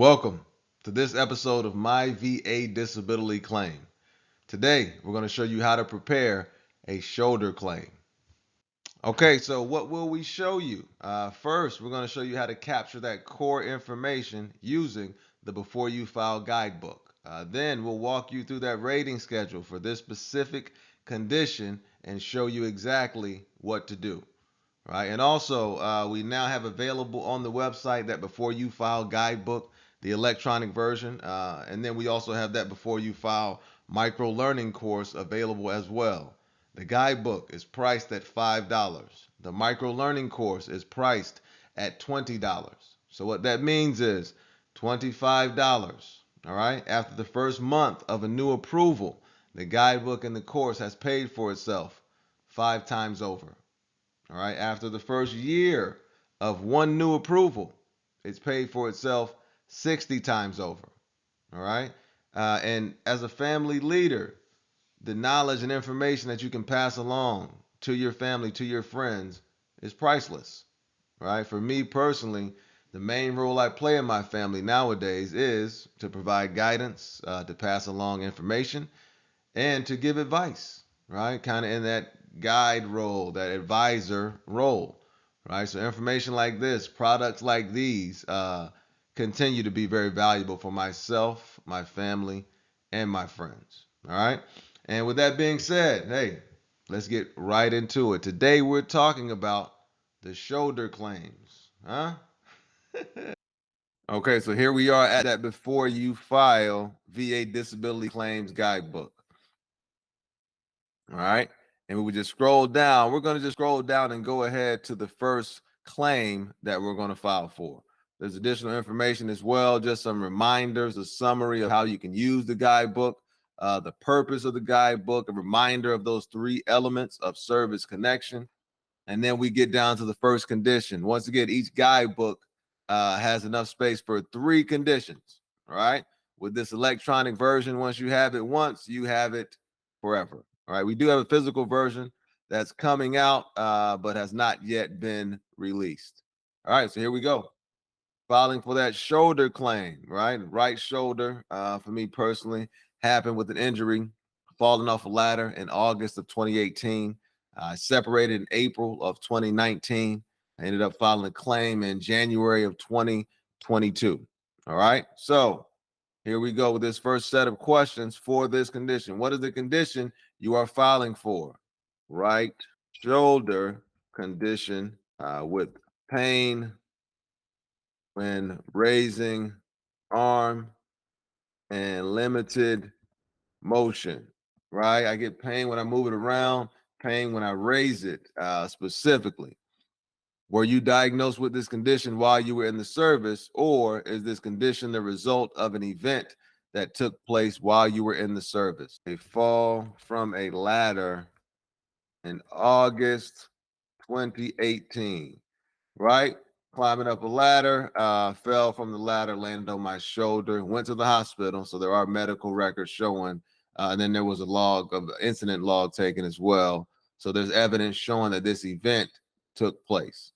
Welcome to this episode of My VA Disability Claim. Today, we're going to show you how to prepare a shoulder claim. Okay, so what will we show you? First, we're going to show you how to capture that core information using the Before You File Guidebook. Then we'll walk you through that rating schedule for this specific condition and show you exactly what to do. Right, and also we now have available on the website that Before You File Guidebook, the electronic version, and then we also have that Before You File Microlearning Course available as well. The guidebook is priced at $5. The microlearning course is priced at $20. So what that means is $25. All right, after the first month of a new approval, the guidebook and the course has paid for itself 5 times over. All right, after the first year of one new approval, it's paid for itself 60 times over. All right, and as a family leader, the knowledge and information that you can pass along to your family, to your friends, is priceless. Right, for me personally, the main role I play in my family nowadays is to provide guidance, to pass along information, and to give advice, right? Kind of in that guide role, that advisor role, right? So information like this, products like these, continue to be very valuable for myself, my family, and my friends. All right. And with that being said, hey, let's get right into it. Today we're talking about the shoulder claims, huh? Okay, so here we are at that Before You File VA Disability Claims Guidebook. All right. And we would just scroll down. We're going to just scroll down and go ahead to the first claim that we're going to file for. There's additional information as well, just some reminders, a summary of how you can use the guidebook, the purpose of the guidebook, a reminder of those 3 elements of service connection. And then we get down to the first condition. Once again, each guidebook has enough space for 3 conditions. All right. With this electronic version, once you have it once, you have it forever. All right. We do have a physical version that's coming out, but has not yet been released. All right. So here we go. Filing for that shoulder claim, right? Right shoulder, for me personally, happened with an injury, falling off a ladder in August of 2018. I separated in April of 2019. I ended up filing a claim in January of 2022. All right. So here we go with this first set of questions for this condition. What is the condition you are filing for? Right shoulder condition with pain when raising arm and limited motion, right? I get pain when I move it around, pain when I raise it specifically. Were you diagnosed with this condition while you were in the service, or is this condition the result of an event that took place while you were in the service? A fall from a ladder in August 2018, right? Climbing up a ladder, fell from the ladder, landed on my shoulder, went to the hospital. So there are medical records showing. And then there was a log of incident log taken as well. So there's evidence showing that this event took place.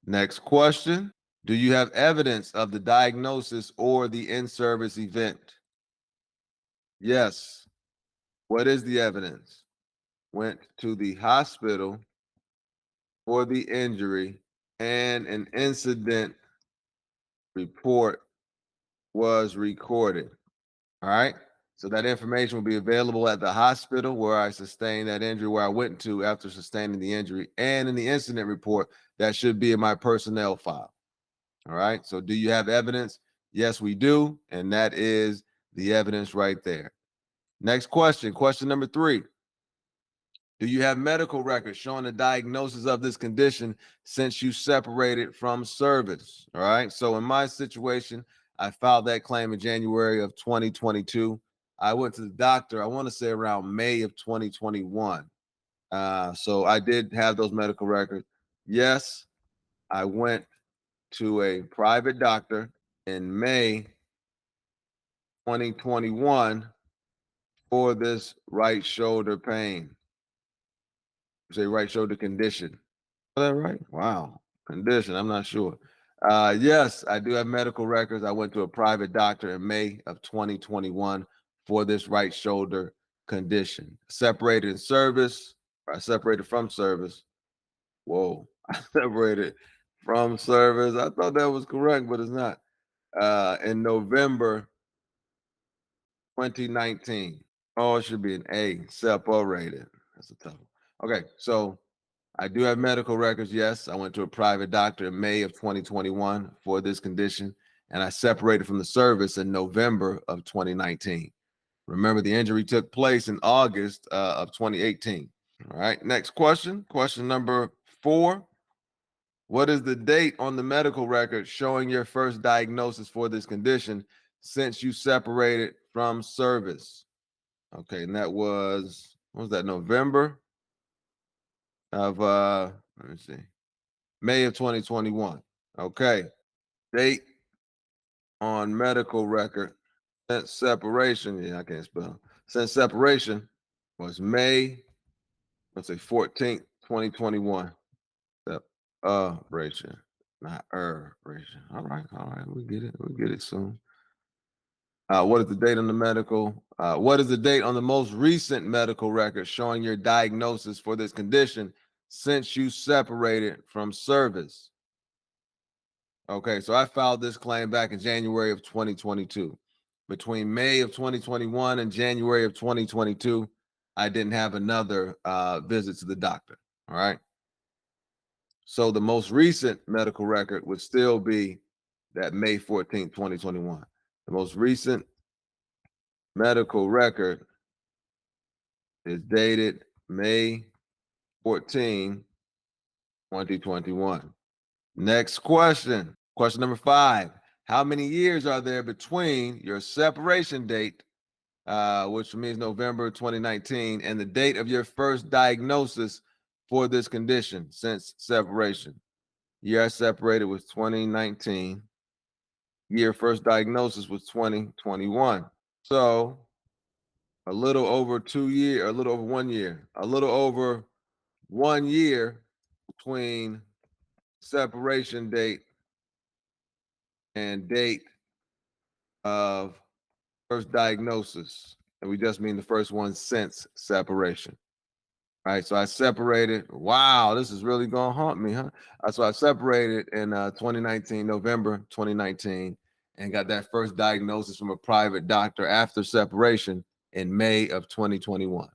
Next question. Do you have evidence of the diagnosis or the in-service event? Yes. What is the evidence? Went to the hospital for the injury and an incident report was recorded. All right. So that information will be available at the hospital where I sustained that injury, where I went to after sustaining the injury, and in the incident report that should be in my personnel file. All right. So do you have evidence? Yes, we do. And that is the evidence right there. Next question. Question number 3. Do you have medical records showing the diagnosis of this condition since you separated from service? All right. So in my situation, I filed that claim in January of 2022. I went to the doctor, I want to say around May of 2021. So I did have those medical records. Yes, I went to a private doctor in May 2021 for this right shoulder pain. Say right shoulder condition. Is that right? Wow. Condition. I'm not sure. Yes, I do have medical records. I went to a private doctor in May of 2021 for this right shoulder condition. Separated in service. I separated from service. Whoa, I separated from service. I thought that was correct, but it's not. In November 2019. Oh, it should be an A, separated. That's a tough one. Okay, so I do have medical records. Yes, I went to a private doctor in May of 2021 for this condition, and I separated from the service in November of 2019. Remember, the injury took place in August of 2018. All right, next question. Question number 4. What is the date on the medical record showing your first diagnosis for this condition since you separated from service? Okay, and that was, what was that, November of, let me see, May of 2021. Okay, date on medical record since separation, yeah, I can't spell, since separation was May, let's say 14th, 2021. Separation, not ration. All right, we get it soon. What is the date on the medical? What is the date on the most recent medical record showing your diagnosis for this condition since you separated from service? Okay, so I filed this claim back in January of 2022. Between May of 2021 and January of 2022, I didn't have another visit to the doctor. All right. So the most recent medical record would still be that May 14th, 2021. The most recent medical record is dated May 14, 2021. Next question. Question number 5. How many years are there between your separation date, which means November 2019, and the date of your first diagnosis for this condition since separation? Year I separated was 2019. Year first diagnosis was 2021. So a little over 2 years, a little over 1 year, a little over 1 year between separation date and date of first diagnosis. And we just mean the first one since separation. All right, so I separated. Wow, this is really gonna haunt me, huh? So I separated in 2019, November 2019, and got that first diagnosis from a private doctor after separation in May of 2021.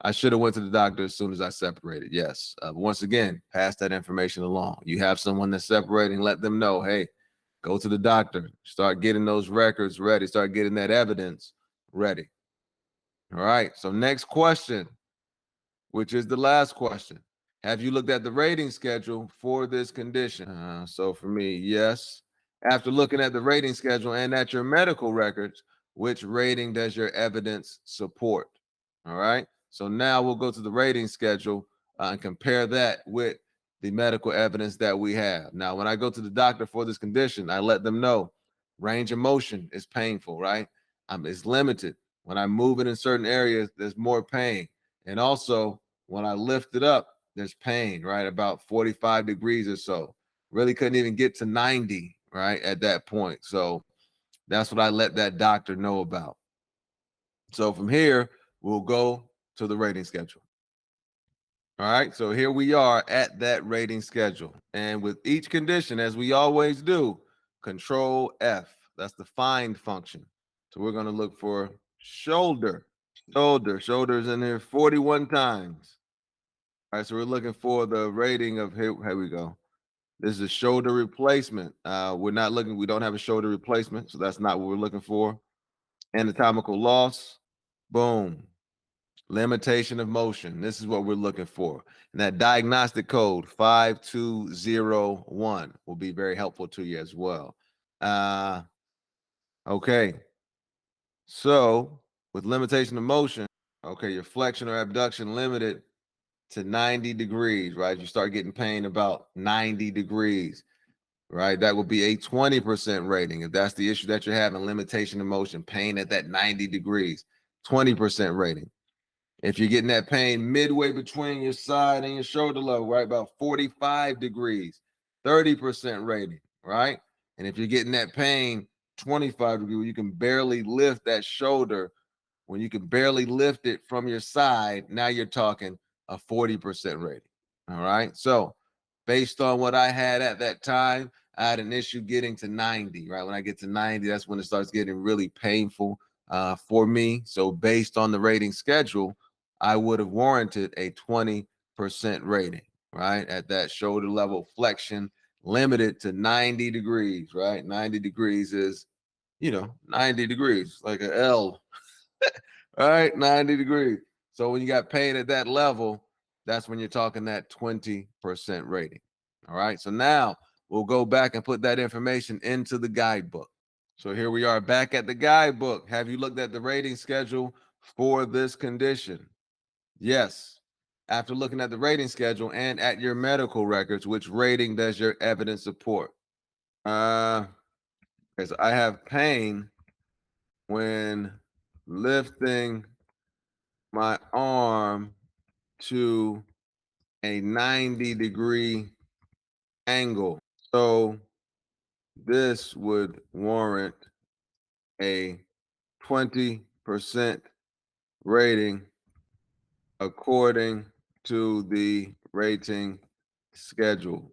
I should have went to the doctor as soon as I separated. Yes. Once again, pass that information along. You have someone that's separating, let them know, hey, go to the doctor. Start getting those records ready. Start getting that evidence ready. All right. So next question, which is the last question. Have you looked at the rating schedule for this condition? So for me, yes. After looking at the rating schedule and at your medical records, which rating does your evidence support? All right. So now we'll go to the rating schedule and compare that with the medical evidence that we have. Now, when I go to the doctor for this condition, I let them know range of motion is painful, right? It's limited. When I move it in certain areas, there's more pain. And also, when I lift it up, there's pain, right? About 45 degrees or so. Really couldn't even get to 90, right? At that point. So that's what I let that doctor know about. So from here, we'll go to the rating schedule. All right, so here we are at that rating schedule. And with each condition, as we always do, Control F, that's the find function. So we're going to look for shoulder. Shoulder's in here 41 times. All right, so we're looking for the rating of, here we go. This is a shoulder replacement. We don't have a shoulder replacement, so that's not what we're looking for. Anatomical loss, boom. Limitation of motion. This is what we're looking for. And that diagnostic code 5201 will be very helpful to you as well. Okay. So with limitation of motion, okay, your flexion or abduction limited to 90 degrees, right? You start getting pain about 90 degrees, right? That would be a 20% rating. If that's the issue that you're having, limitation of motion, pain at that 90 degrees, 20% rating. If you're getting that pain midway between your side and your shoulder level, right, about 45 degrees, 30% rating, right? And if you're getting that pain 25 degrees, you can barely lift that shoulder. When you can barely lift it from your side, now you're talking a 40% rating. All right. So based on what I had at that time, I had an issue getting to 90, right? When I get to 90, that's when it starts getting really painful for me. So based on the rating schedule, I would have warranted a 20% rating, right? At that shoulder level flexion, limited to 90 degrees, right? 90 degrees is, 90 degrees, like an L, right? 90 degrees. So when you got pain at that level, that's when you're talking that 20% rating. All right. So now we'll go back and put that information into the guidebook. So here we are back at the guidebook. Have you looked at the rating schedule for this condition? Yes. After looking at the rating schedule and at your medical records, which rating does your evidence support? Okay, so I have pain when lifting my arm to a 90-degree angle. So this would warrant a 20% rating according to the rating schedule.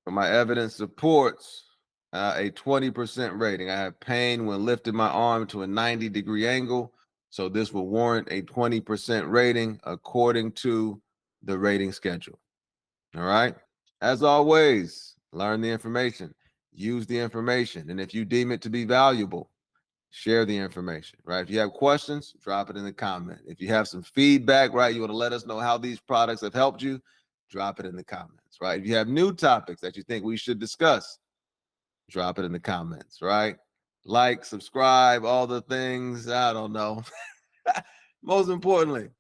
So my evidence supports a 20% rating. I have pain when lifting my arm to a 90-degree angle. So this will warrant a 20% rating according to the rating schedule. All right. As always, learn the information, use the information. And if you deem it to be valuable, share the information, right? If you have questions, drop it in the comment. If you have some feedback, right, you want to let us know how these products have helped you, drop it in the comments, right? If you have new topics that you think we should discuss, drop it in the comments, right? Like, subscribe, all the things. I don't know. Most importantly,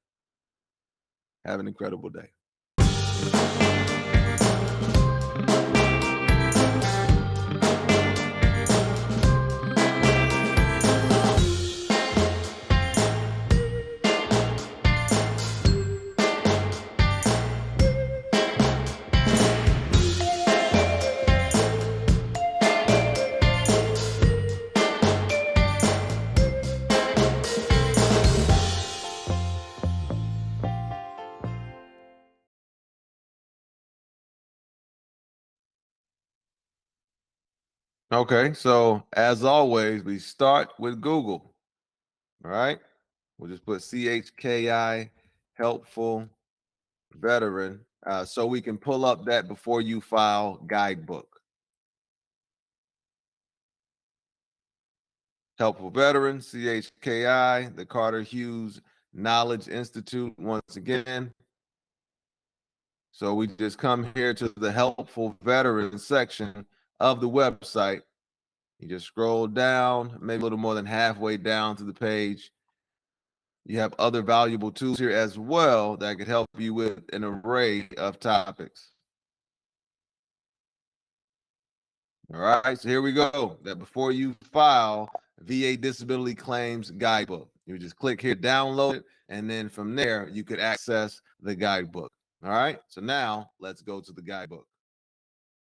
have an incredible day. Okay, so as always, we start with Google. All right, we'll just put CHKI helpful veteran so we can pull up that before you file guidebook. Helpful veteran, CHKI, the Carter Hughes Knowledge Institute once again. So we just come here to the helpful veteran section of the website. You just scroll down, maybe a little more than halfway down to the page. You have other valuable tools here as well that could help you with an array of topics. All right, so here we go. That before you file VA Disability Claims Guidebook, you just click here, download it, and then from there you could access the guidebook. All right, so now let's go to the guidebook.